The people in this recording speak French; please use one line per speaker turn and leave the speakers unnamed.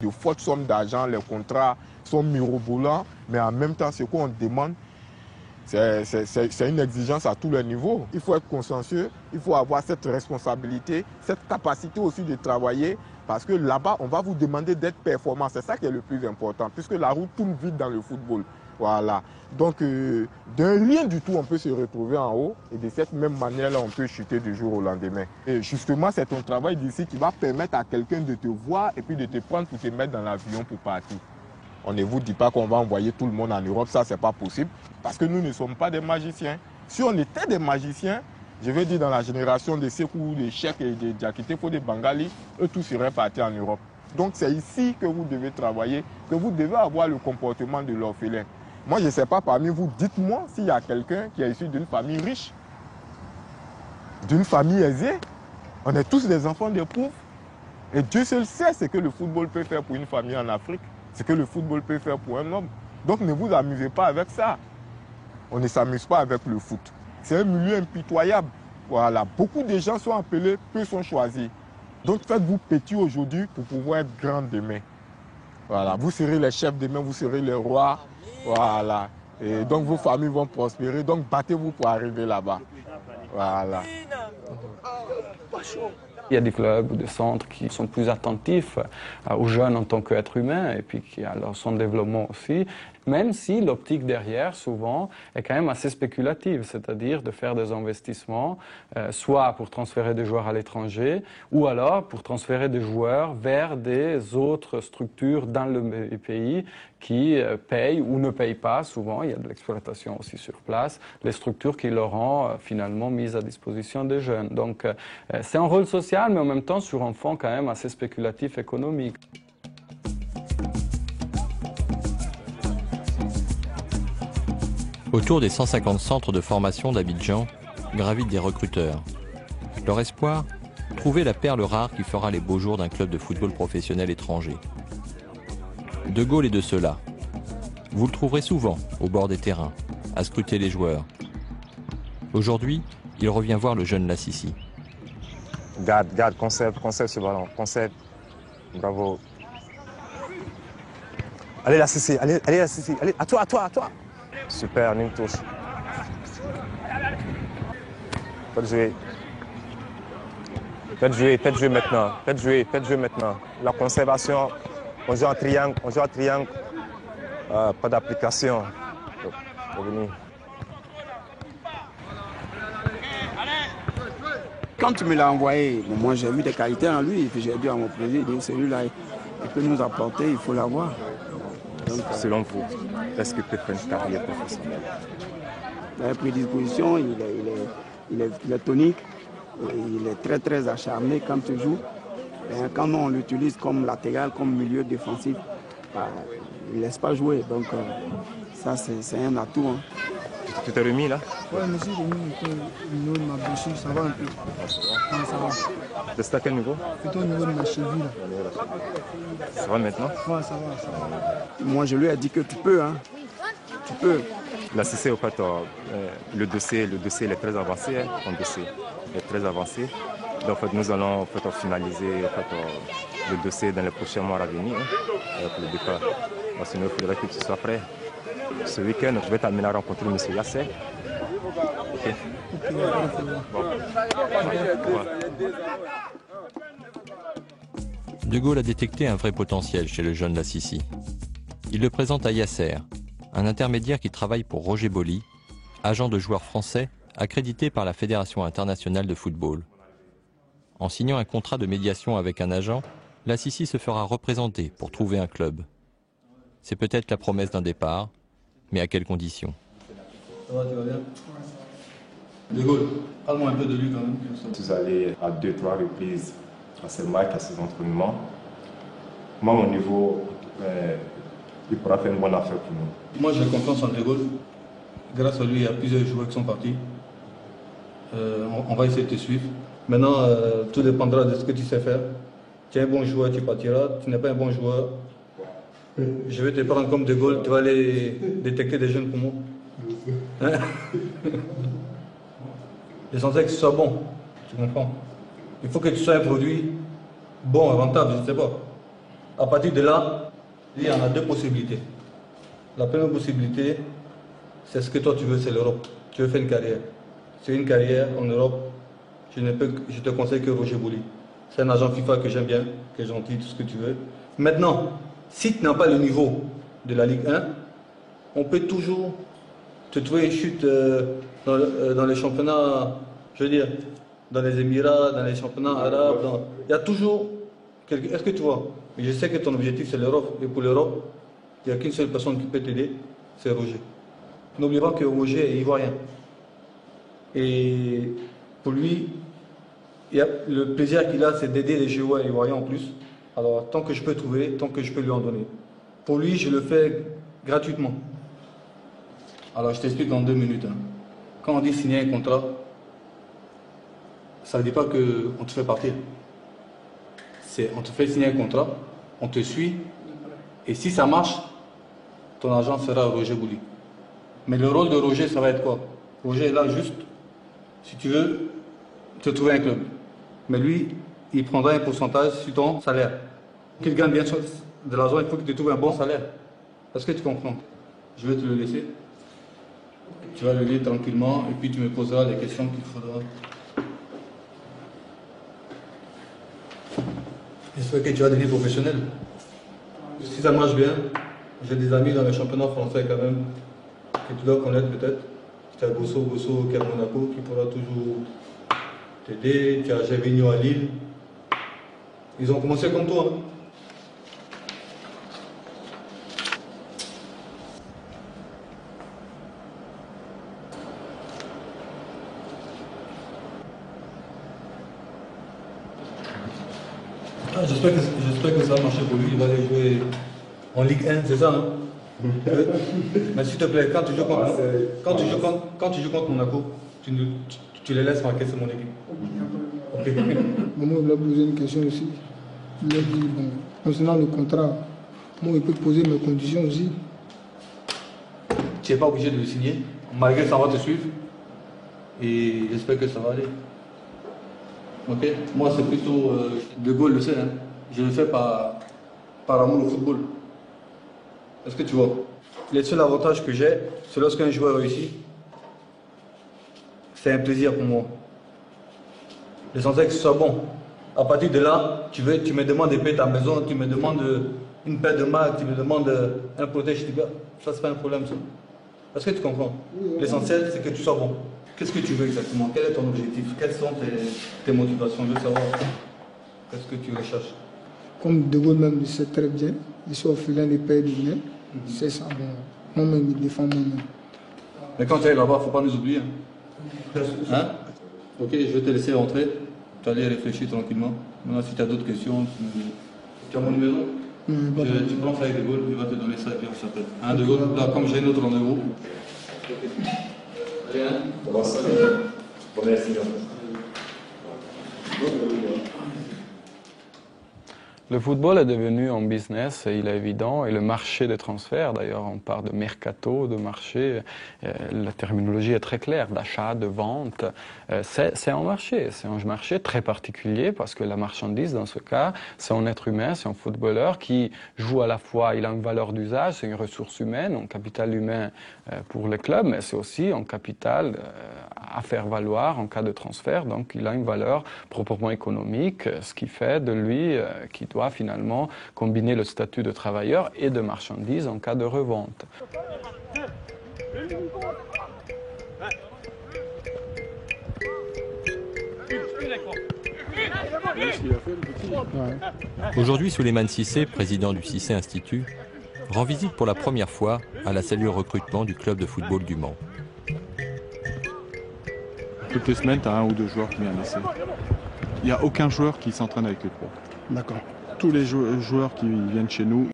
De fortes sommes d'argent, les contrats sont mirobolants, mais en même temps, ce qu'on demande, c'est une exigence à tous les niveaux. Il faut être consciencieux, il faut avoir cette responsabilité, cette capacité aussi de travailler, parce que là-bas, on va vous demander d'être performant. C'est ça qui est le plus important, puisque la roue tourne vite dans le football. Voilà. Donc, de rien du tout, on peut se retrouver en haut, et de cette même manière-là, on peut chuter du jour au lendemain. Et justement, c'est ton travail d'ici qui va permettre à quelqu'un de te voir et puis de te prendre pour te mettre dans l'avion pour partir. On ne vous dit pas qu'on va envoyer tout le monde en Europe, ça, c'est pas possible, parce que nous ne sommes pas des magiciens. Si on était des magiciens, je veux dire dans la génération de Sekou, de Cheikh et de Diakité, des Bengali, eux tous seraient partis en Europe. Donc, c'est ici que vous devez travailler, que vous devez avoir le comportement de l'orphelin. Moi, je ne sais pas parmi vous, dites-moi s'il y a quelqu'un qui est issu d'une famille riche, d'une famille aisée. On est tous des enfants des pauvres. Et Dieu seul sait ce que le football peut faire pour une famille en Afrique, ce que le football peut faire pour un homme. Donc ne vous amusez pas avec ça. On ne s'amuse pas avec le foot. C'est un milieu impitoyable. Voilà. Beaucoup de gens sont appelés, peu sont choisis. Donc faites-vous petit aujourd'hui pour pouvoir être grand demain. Voilà. Vous serez les chefs demain, vous serez les rois. Voilà. Et donc vos familles vont prospérer. Donc battez-vous pour arriver là-bas. Voilà.
Il y a des clubs ou des centres qui sont plus attentifs aux jeunes en tant qu'êtres humains et puis qui a son développement aussi, même si l'optique derrière, souvent, est quand même assez spéculative, c'est-à-dire de faire des investissements, soit pour transférer des joueurs à l'étranger, ou alors pour transférer des joueurs vers des autres structures dans le pays qui payent ou ne payent pas, souvent, il y a de l'exploitation aussi sur place, les structures qui leur ont finalement mises à disposition des jeunes. Donc c'est un rôle social, mais en même temps sur un fond quand même assez spéculatif économique.
Autour des 150 centres de formation d'Abidjan gravitent des recruteurs. Leur espoir, trouver la perle rare qui fera les beaux jours d'un club de football professionnel étranger. De Gaulle est de ceux-là. Vous le trouverez souvent au bord des terrains, à scruter les joueurs. Aujourd'hui, il revient voir le jeune Lassisi.
Garde, conserve ce ballon, conserve. Bravo. Allez Lassisi, allez Lassisi, allez, à toi. Super, une touche. Faites jouer maintenant. La conservation, on joue en triangle, pas d'application.
Quand tu me l'as envoyé, moi j'ai vu des qualités en lui, et puis j'ai dit à mon président, celui-là, il peut nous apporter, il faut l'avoir.
Selon vous, est-ce qu'il peut faire une carrière professionnelle?
La prédisposition, il est tonique, il est très très acharné quand tu joues. Et quand on l'utilise comme latéral, comme milieu défensif, il ne laisse pas jouer. Donc ça c'est un atout. Hein.
Tu t'es remis là?
Oui, je me suis remis au niveau de ma blessure, ça va un peu. Ah, ça va.
C'est à quel niveau?
Plutôt au niveau de ma cheville.
Ça va maintenant?
Ouais, ça va.
Moi je lui ai dit que tu peux, hein. Tu peux.
Là, c'est au fait, le dossier il est très avancé, hein, ton dossier est très avancé. Donc en fait, nous allons en fait, finaliser en fait, le dossier dans les prochains mois à venir hein, pour le départ. Sinon, il faudrait que tu sois prêt. Ce week-end, je vais t'amener à rencontrer M. Yasser. Ok. Bon.
De Gaulle a détecté un vrai potentiel chez le jeune Lassisi. Il le présente à Yasser, un intermédiaire qui travaille pour Roger Boli, agent de joueurs français accrédité par la Fédération internationale de football. En signant un contrat de médiation avec un agent, Lassisi se fera représenter pour trouver un club. C'est peut-être la promesse d'un départ, mais à quelles conditions?
Ça va, tu vas bien? De Gaulle, parle-moi un peu de lui quand même.
Tu es allé à 2-3 reprises à ces matchs, à ces entraînements. Moi, mon niveau, il pourra faire une bonne affaire pour nous.
Moi, j'ai confiance en De Gaulle. Grâce à lui, il y a plusieurs joueurs qui sont partis. On va essayer de te suivre. Maintenant, tout dépendra de ce que tu sais faire. Tu es un bon joueur, tu partiras. Tu n'es pas un bon joueur, je vais te prendre comme De Gaulle. Tu vas aller détecter des jeunes pour moi. Hein? L'essentiel que ce soit bon. Tu comprends? Il faut que tu sois un produit bon, rentable, je ne sais pas. À partir de là, il y en a deux possibilités. La première possibilité, c'est ce que toi tu veux, c'est l'Europe. Tu veux faire une carrière. C'est une carrière en Europe, je te conseille que Roger Bouli. C'est un agent FIFA que j'aime bien, qui est gentil, tout ce que tu veux. Maintenant, si tu n'as pas le niveau de la Ligue 1, on peut toujours te trouver une chute dans les championnats, je veux dire, dans les Émirats, dans les championnats arabes. Il y a toujours... Est-ce que tu vois? Mais je sais que ton objectif c'est l'Europe. Et pour l'Europe, il n'y a qu'une seule personne qui peut t'aider, c'est Roger. N'oubliez pas que Roger est ivoirien. Et pour lui, le plaisir qu'il a, c'est d'aider les joueurs ivoiriens en plus. Alors, tant que je peux trouver, tant que je peux lui en donner. Pour lui, je le fais gratuitement. Alors, je t'explique en 2 minutes. Quand on dit signer un contrat, ça ne dit pas qu'on te fait partir. On te fait signer un contrat, on te suit, et si ça marche, ton agent sera Roger Bouli. Mais le rôle de Roger, ça va être quoi? Roger est là juste, si tu veux, te trouver un club. Mais lui, il prendra un pourcentage sur ton salaire. Qu'il gagne bien de l'argent, il faut qu'il te trouve un bon salaire. Est-ce que tu comprends? Je vais te le laisser. Tu vas le lire tranquillement, et puis tu me poseras les questions qu'il faudra. J'espère que tu as des vies professionnelles. Si ça marche bien, j'ai des amis dans le championnat français quand même, que tu dois connaître peut-être. Tu as Gosso qui est à Monaco, qui pourra toujours t'aider. Tu as Gervinho à Lille. Ils ont commencé comme toi. J'espère que ça va marcher pour lui. Il va aller jouer en Ligue 1, c'est ça, hein? Mais s'il te plaît, quand tu joues contre Monaco, tu les laisses marquer, c'est mon équipe. Okay.
Moi, il a posé une question aussi. Il a dit, bon, concernant le contrat, moi, il peut poser mes conditions aussi.
Tu n'es pas obligé de le signer, malgré que ça va te suivre. Et j'espère que ça va aller. Ok, moi c'est plutôt De Gaulle le sait, hein. Je le fais par amour au football. Est-ce que tu vois? Les seuls avantages que j'ai, c'est lorsqu'un joueur réussit, c'est un plaisir pour moi. L'essentiel que ce soit bon. À partir de là, tu me demandes de payer ta maison, tu me demandes une paire de marques, tu me demandes un protège, ça c'est pas un problème ça. Est-ce que tu comprends? L'essentiel c'est que tu sois bon. Qu'est-ce que tu veux exactement? Quel est ton objectif? Quelles sont tes motivations? Je veux savoir. Qu'est-ce que tu recherches?
Comme De Gaulle même le sait très bien, je suis orphelin de père et de mère. C'est ça, bon. Moi-même, il défend moi-même.
Mais quand tu es là-bas, il ne faut pas nous oublier. Hein? Ok, je vais te laisser rentrer. Tu vas aller réfléchir tranquillement. Maintenant, si tu as d'autres questions, tu as mon numéro? Tu prends ça avec De Gaulle, il va te donner ça et puis on s'appelle. Hein, De Gaulle, là, comme j'ai un autre rendez-vous.
Comment ça? Bonne signature.
Le football est devenu un business, il est évident, et le marché des transferts, d'ailleurs on parle de mercato, de marché, la terminologie est très claire, d'achat, de vente, c'est un marché très particulier parce que la marchandise dans ce cas, c'est un être humain, c'est un footballeur qui joue à la fois, il a une valeur d'usage, c'est une ressource humaine, un capital humain pour le club, mais c'est aussi un capital à faire valoir en cas de transfert, donc il a une valeur proprement économique, ce qui fait de lui qui doit finalement combiner le statut de travailleur et de marchandise en cas de revente.
Aujourd'hui, Souleymane Cissé, président du Cissé Institut, rend visite pour la première fois à la cellule recrutement du club de football du Mans.
Toutes les semaines, tu as 1 ou 2 joueurs qui viennent ici. Il n'y a aucun joueur qui s'entraîne avec eux.
D'accord.
Tous les joueurs qui viennent chez nous,